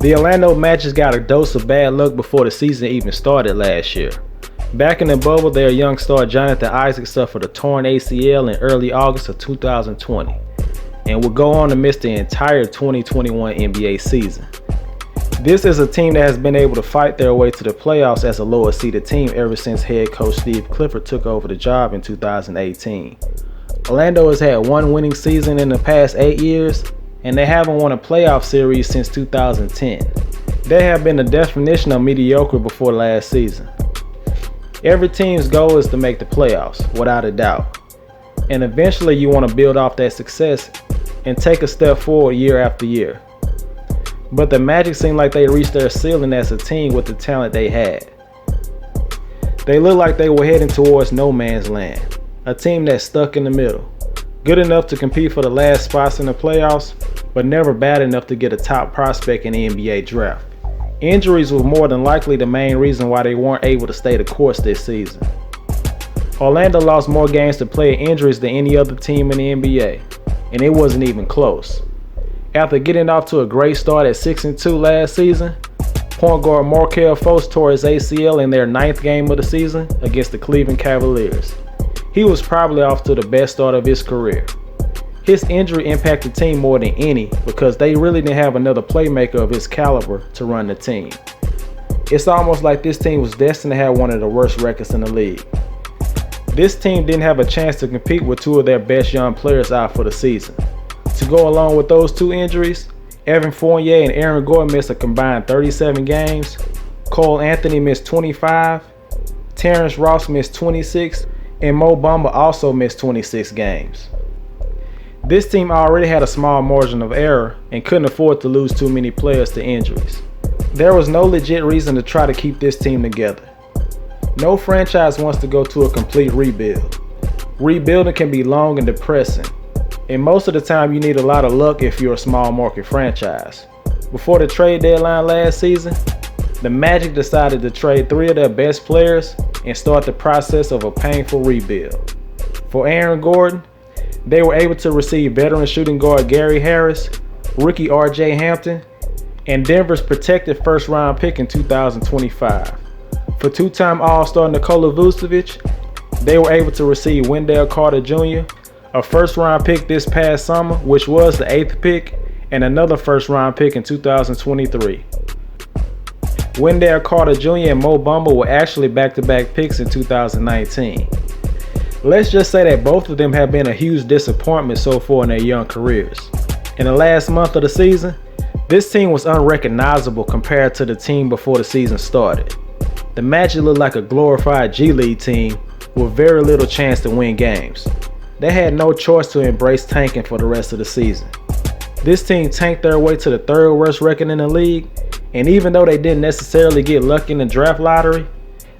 The Orlando Magic got a dose of bad luck before the season even started last year. Back in the bubble, their young star Jonathan Isaac suffered a torn ACL in early August of 2020 and would go on to miss the entire 2021 NBA season. This is a team that has been able to fight their way to the playoffs as a lower seeded team ever since head coach Steve Clifford took over the job in 2018. Orlando has had one winning season in the past 8 years, and they haven't won a playoff series since 2010. They have been the definition of mediocre before last season. Every team's goal is to make the playoffs, without a doubt. And eventually you want to build off that success and take a step forward year after year. But the Magic seemed like they reached their ceiling as a team with the talent they had. They looked like they were heading towards no man's land, a team that's stuck in the middle. Good enough to compete for the last spots in the playoffs, but never bad enough to get a top prospect in the NBA draft. Injuries were more than likely the main reason why they weren't able to stay the course this season. Orlando lost more games to player injuries than any other team in the NBA, and it wasn't even close. After getting off to a great start at 6-2 last season, point guard Markelle Fultz tore his ACL in their 9th game of the season against the Cleveland Cavaliers. He was probably off to the best start of his career. His injury impacted the team more than any because they really didn't have another playmaker of his caliber to run the team. It's almost like this team was destined to have one of the worst records in the league. This team didn't have a chance to compete with two of their best young players out for the season. To go along with those two injuries, Evan Fournier and Aaron Gordon missed a combined 37 games, Cole Anthony missed 25, Terrence Ross missed 26, and Mo Bamba also missed 26 games. This team already had a small margin of error and couldn't afford to lose too many players to injuries. There was no legit reason to try to keep this team together. No franchise wants to go to a complete rebuild. Rebuilding can be long and depressing, and most of the time you need a lot of luck if you're a small market franchise. Before the trade deadline last season, the Magic decided to trade 3 of their best players and start the process of a painful rebuild. For Aaron Gordon, they were able to receive veteran shooting guard Gary Harris, rookie R.J. Hampton, and Denver's protected first-round pick in 2025. For two-time All-Star Nikola Vucevic, they were able to receive Wendell Carter Jr., a first-round pick this past summer, which was the 8th pick, and another first-round pick in 2023. Wendell Carter Jr. and Mo Bamba were actually back-to-back picks in 2019. Let's just say that both of them have been a huge disappointment so far in their young careers. In the last month of the season, this team was unrecognizable compared to the team before the season started. The Magic looked like a glorified G League team with very little chance to win games. They had no choice to embrace tanking for the rest of the season. This team tanked their way to the 3rd worst record in the league, and even though they didn't necessarily get lucky in the draft lottery,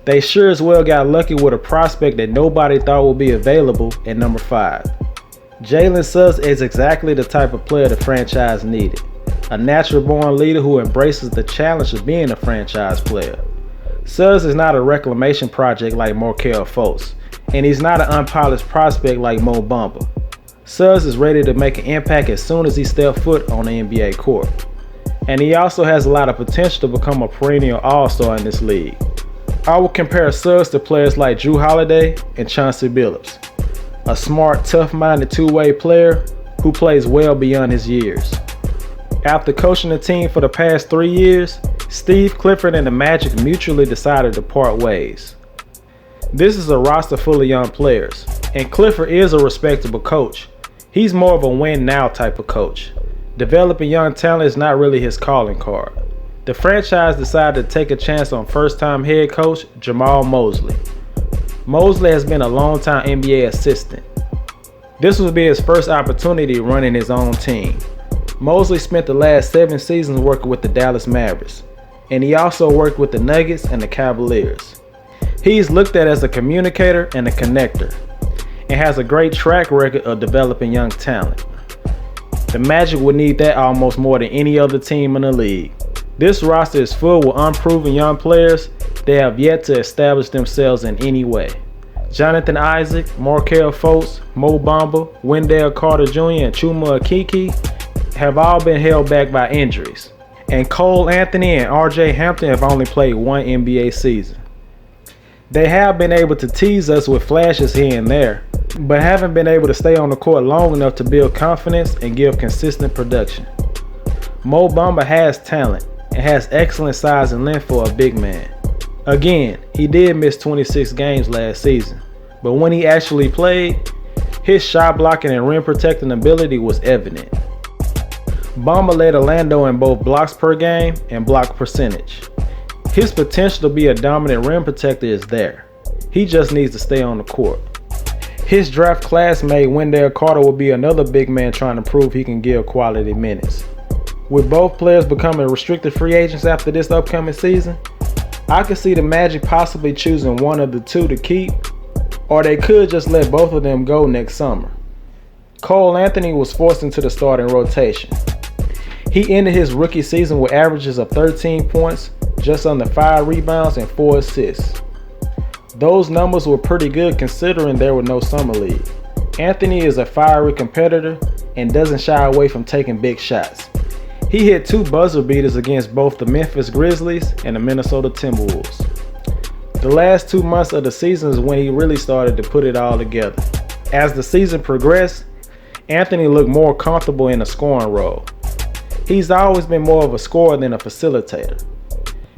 they sure as well got lucky with a prospect that nobody thought would be available at number 5. Jalen Suggs is exactly the type of player the franchise needed. A natural-born leader who embraces the challenge of being a franchise player. Suggs is not a reclamation project like Markelle Fultz, and he's not an unpolished prospect like Mo Bamba. Suggs is ready to make an impact as soon as he steps foot on the NBA court. And he also has a lot of potential to become a perennial all-star in this league. I would compare Suggs to players like Jrue Holiday and Chauncey Billups, a smart, tough-minded two-way player who plays well beyond his years. After coaching the team for the past 3 years, Steve Clifford and the Magic mutually decided to part ways. This is a roster full of young players, and Clifford is a respectable coach. He's more of a win-now type of coach. Developing young talent is not really his calling card. The franchise decided to take a chance on first-time head coach Jamal Mosley. Mosley has been a long-time NBA assistant. This would be his first opportunity running his own team. Mosley spent the last 7 seasons working with the Dallas Mavericks, and he also worked with the Nuggets and the Cavaliers. He's looked at as a communicator and a connector, and has a great track record of developing young talent. The Magic would need that almost more than any other team in the league. This roster is full with unproven young players that have yet to establish themselves in any way. Jonathan Isaac, Markelle Fultz, Mo Bamba, Wendell Carter Jr., and Chuma Okeke have all been held back by injuries. and Cole Anthony and RJ Hampton have only played one NBA season. They have been able to tease us with flashes here and there, but haven't been able to stay on the court long enough to build confidence and give consistent production. Mo Bamba has talent and has excellent size and length for a big man. Again, he did miss 26 games last season, but when he actually played, his shot blocking and rim protecting ability was evident. Bamba led Orlando in both blocks per game and block percentage. His potential to be a dominant rim protector is there. He just needs to stay on the court. His draft classmate Wendell Carter will be another big man trying to prove he can give quality minutes. With both players becoming restricted free agents after this upcoming season, I could see the Magic possibly choosing one of the two to keep, or they could just let both of them go next summer. Cole Anthony was forced into the starting rotation. He ended his rookie season with averages of 13 points, just under 5 rebounds and 4 assists. Those numbers were pretty good considering there were no summer league. Anthony is a fiery competitor and doesn't shy away from taking big shots. He hit 2 buzzer beaters against both the Memphis Grizzlies and the Minnesota Timberwolves. The last 2 months of the season is when he really started to put it all together. As the season progressed, Anthony looked more comfortable in a scoring role. He's always been more of a scorer than a facilitator.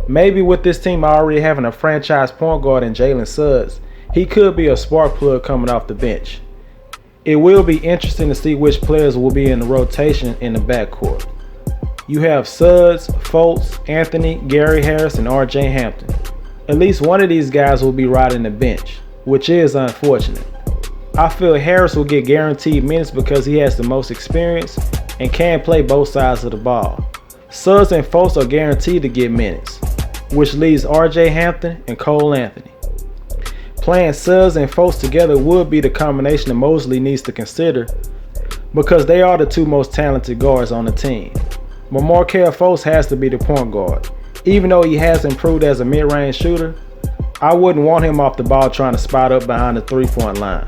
Maybe with this team already having a franchise point guard in Jalen Suggs, he could be a spark plug coming off the bench. It will be interesting to see which players will be in the rotation in the backcourt. You have Suggs, Fultz, Anthony, Gary Harris, and RJ Hampton. At least one of these guys will be riding the bench, which is unfortunate. I feel Harris will get guaranteed minutes because he has the most experience and can play both sides of the ball. Suggs and Fultz are guaranteed to get minutes, which leaves RJ Hampton and Cole Anthony. Playing Suggs and Fultz together would be the combination that Mosley needs to consider because they are the 2 most talented guards on the team. But Markelle Fultz has to be the point guard. Even though he has improved as a mid-range shooter, I wouldn't want him off the ball trying to spot up behind the 3-point line.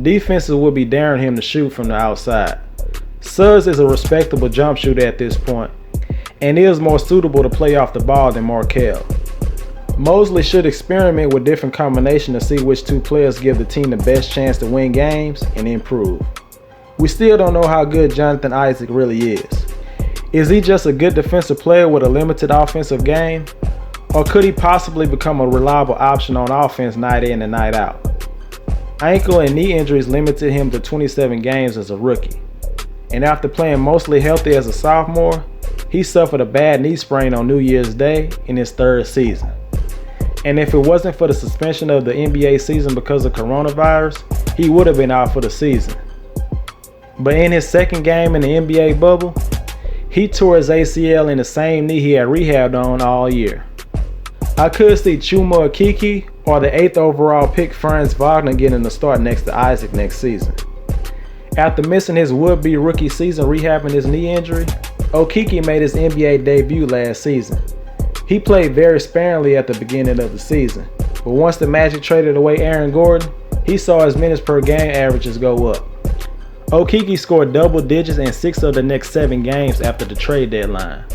Defenses would be daring him to shoot from the outside. Suggs is a respectable jump shooter at this point and is more suitable to play off the ball than Markelle. Mosley should experiment with different combinations to see which 2 players give the team the best chance to win games and improve. We still don't know how good Jonathan Isaac really is. Is he just a good defensive player with a limited offensive game? Or could he possibly become a reliable option on offense night in and night out? Ankle and knee injuries limited him to 27 games as a rookie. And after playing mostly healthy as a sophomore, he suffered a bad knee sprain on New Year's Day in his 3rd season. And if it wasn't for the suspension of the NBA season because of coronavirus, he would have been out for the season. But in his 2nd game in the NBA bubble, he tore his ACL in the same knee he had rehabbed on all year. I could see Chuma Okeke or the 8th overall pick Franz Wagner getting the start next to Isaac next season. After missing his would-be rookie season rehabbing his knee injury, Okeke made his NBA debut last season. He played very sparingly at the beginning of the season, but once the Magic traded away Aaron Gordon, he saw his minutes per game averages go up. Okeke scored double digits in 6 of the next 7 games after the trade deadline.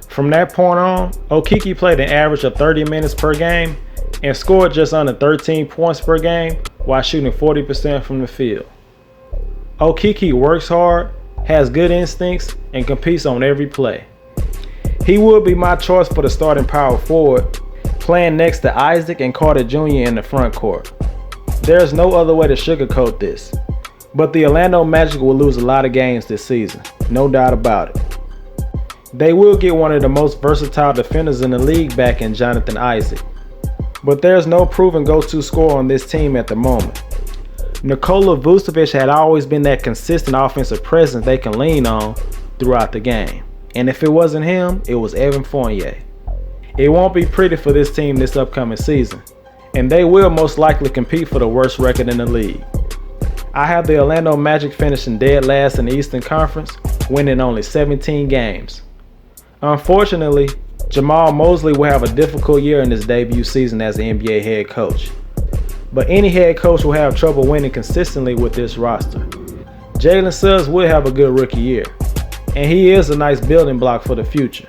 From that point on, Okeke played an average of 30 minutes per game and scored just under 13 points per game while shooting 40% from the field. Okeke works hard, has good instincts, and competes on every play. He would be my choice for the starting power forward, playing next to Isaac and Carter Jr. in the front court. There's no other way to sugarcoat this. But the Orlando Magic will lose a lot of games this season, no doubt about it. They will get one of the most versatile defenders in the league back in Jonathan Isaac. But there's no proven go-to scorer on this team at the moment. Nikola Vucevic had always been that consistent offensive presence they can lean on throughout the game. And if it wasn't him, it was Evan Fournier. It won't be pretty for this team this upcoming season, and they will most likely compete for the worst record in the league. I have the Orlando Magic finishing dead last in the Eastern Conference, winning only 17 games. Unfortunately, Jamal Mosley will have a difficult year in his debut season as the NBA head coach. But any head coach will have trouble winning consistently with this roster. Jalen Suggs will have a good rookie year, and he is a nice building block for the future.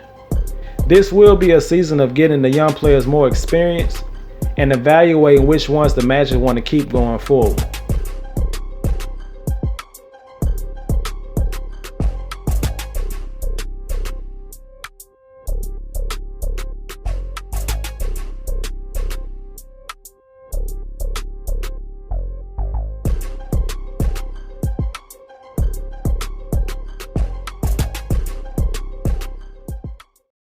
This will be a season of getting the young players more experience and evaluating which ones the Magic want to keep going forward.